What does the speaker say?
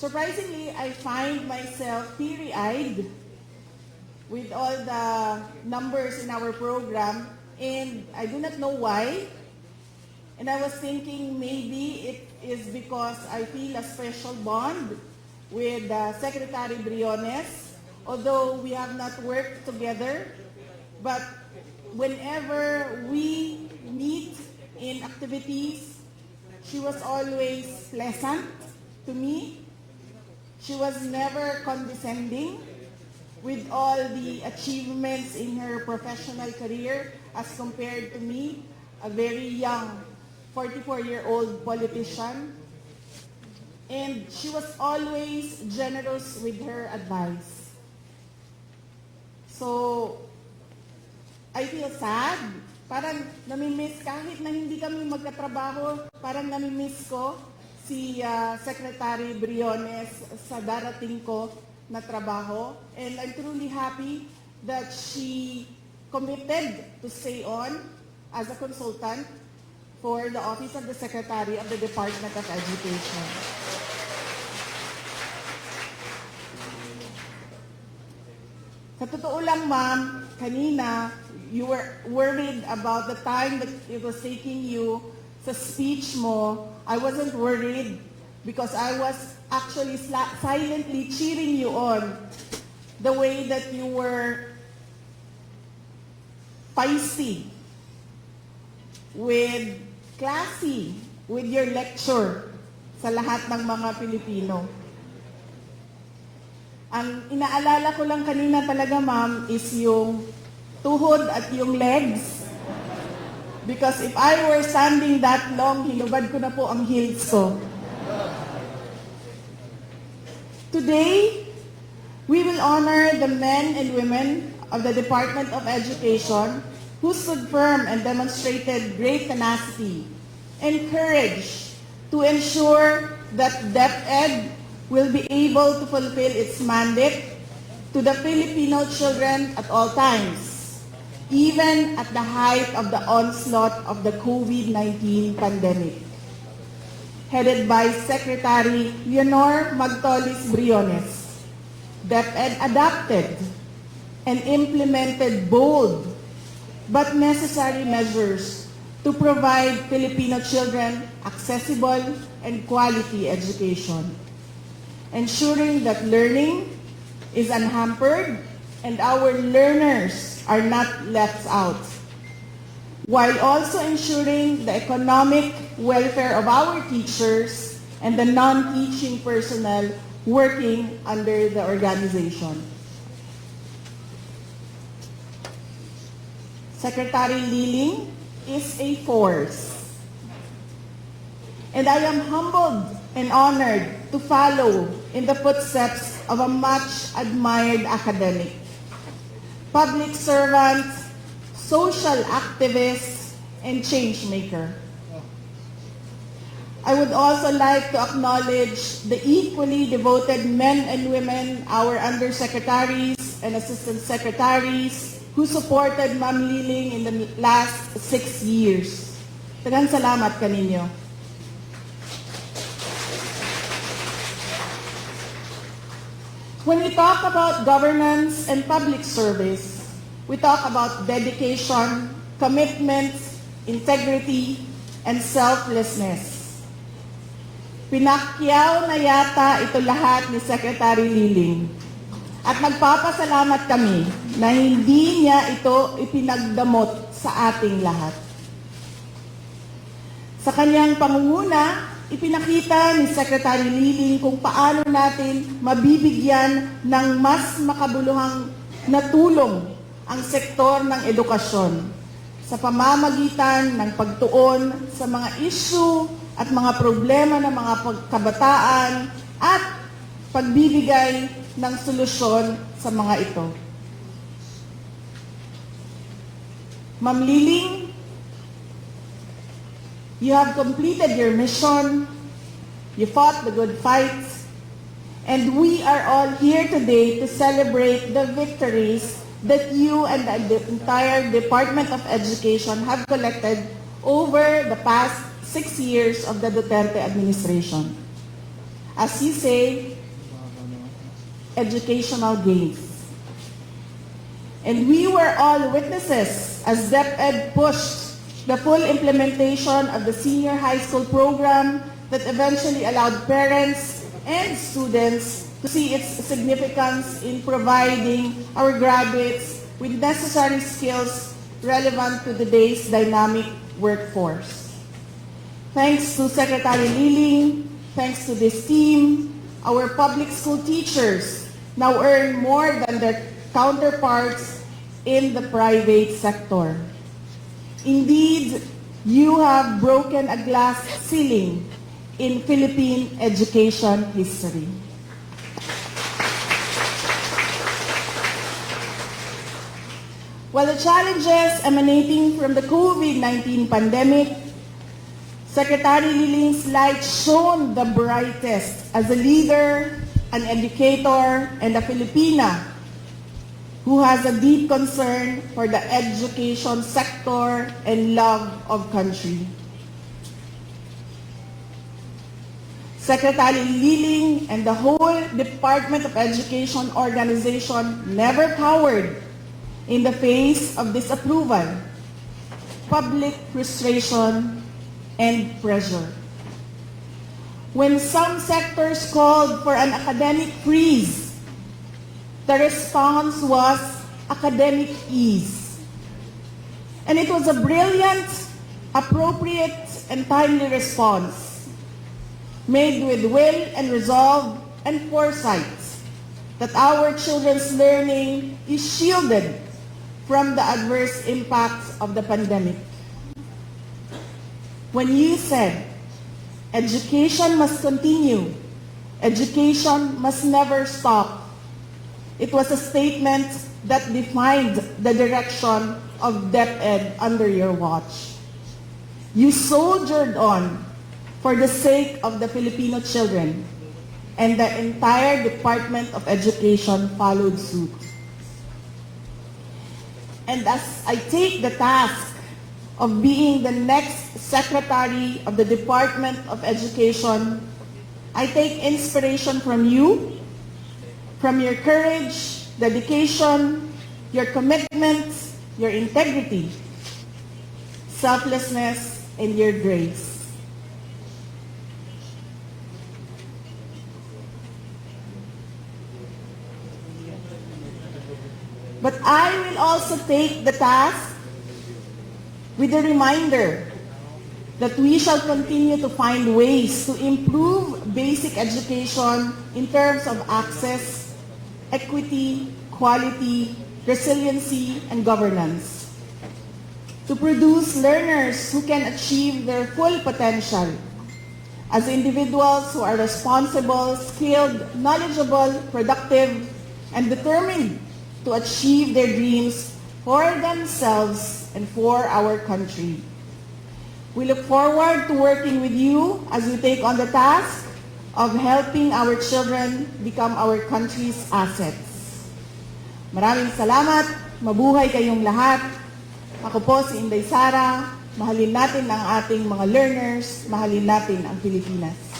Surprisingly, I find myself teary-eyed with all the numbers in our program, and I do not know why. And I was thinking maybe it is because I feel a special bond with Secretary Briones, although we have not worked together. But whenever we meet in activities, she was always pleasant to me. She was never condescending with all the achievements in her professional career as compared to me, a very young 44-year-old politician. And she was always generous with her advice. So, I feel sad. Parang namimiss, kahit na hindi kami magkatrabaho, parang namimiss ko si Secretary Briones sa darating ko na trabaho. And I'm truly happy that she committed to stay on as a consultant for the Office of the Secretary of the Department of Education. Sa totoo lang, ma'am, kanina, you were worried about the time that it was taking you sa speech mo. I wasn't worried because I was actually silently cheering you on the way that you were feisty, with classy, with your lecture sa lahat ng mga Pilipino. Ang inaalala ko lang kanina talaga, ma'am, is yung tuhod at yung legs. Because if I were standing that long, hinubad ko na po ang heels ko. Today, we will honor the men and women of the Department of Education who stood firm and demonstrated great tenacity and courage to ensure that DepEd will be able to fulfill its mandate to the Filipino children at all times, even at the height of the onslaught of the COVID-19 pandemic. Headed by Secretary Leonor Magtolis Briones, DepEd adopted and implemented bold but necessary measures to provide Filipino children accessible and quality education, ensuring that learning is unhampered and our learners are not left out, while also ensuring the economic welfare of our teachers and the non-teaching personnel working under the organization. Secretary Liling is a force, and I am humbled and honored to follow in the footsteps of a much-admired academic, public servant, social activist, and change maker. I would also like to acknowledge the equally devoted men and women, our undersecretaries and assistant secretaries, who supported Ma'am Liling in the last 6 years. Daghang salamat kaninyo. When we talk about governance and public service, we talk about dedication, commitment, integrity, and selflessness. Pinakyaw na yata ito lahat ni Secretary Liling. At nagpapasalamat kami na hindi niya ito ipinagdamot sa ating lahat. Sa kanyang pangunguna, ipinakita ni Secretary Liling kung paano natin mabibigyan ng mas makabuluhang na tulong ang sektor ng edukasyon sa pamamagitan ng pagtuon sa mga issue at mga problema ng mga kabataan at pagbibigay ng solusyon sa mga ito. Ma'am Liling, you have completed your mission, you fought the good fight, and we are all here today to celebrate the victories that you and the entire Department of Education have collected over the past 6 years of the Duterte administration. as you say, educational gains. And we were all witnesses as DepEd pushed the full implementation of the senior high school program that eventually allowed parents and students to see its significance in providing our graduates with necessary skills relevant to today's dynamic workforce. Thanks to Secretary Liling, thanks to this team, our public school teachers now earn more than their counterparts in the private sector. Indeed, you have broken a glass ceiling in Philippine education history. While the challenges emanating from the COVID-19 pandemic, Secretary Liling's light shone the brightest as a leader, an educator, and a Filipina who has a deep concern for the education sector and love of country. Secretary Liling and the whole Department of Education organization never cowered in the face of disapproval, public frustration, and pressure. When some sectors called for an academic freeze, the response was academic ease. And it was a brilliant, appropriate, and timely response, made with will and resolve and foresight that our children's learning is shielded from the adverse impacts of the pandemic. When you said, education must continue, education must never stop, it was a statement that defined the direction of DepEd under your watch. You soldiered on for the sake of the Filipino children, and the entire Department of Education followed suit. And as I take the task of being the next Secretary of the Department of Education, I take inspiration from you, from your courage, dedication, your commitment, your integrity, selflessness, and your grace. But I will also take the task with a reminder that we shall continue to find ways to improve basic education in terms of access, equity, quality, resiliency, and governance. To produce learners who can achieve their full potential as individuals who are responsible, skilled, knowledgeable, productive, and determined to achieve their dreams for themselves and for our country. We look forward to working with you as we take on the task of helping our children become our country's assets. Maraming salamat, mabuhay kayong lahat. Ako po si Inday Sara, mahalin natin ang ating mga learners, mahalin natin ang Pilipinas.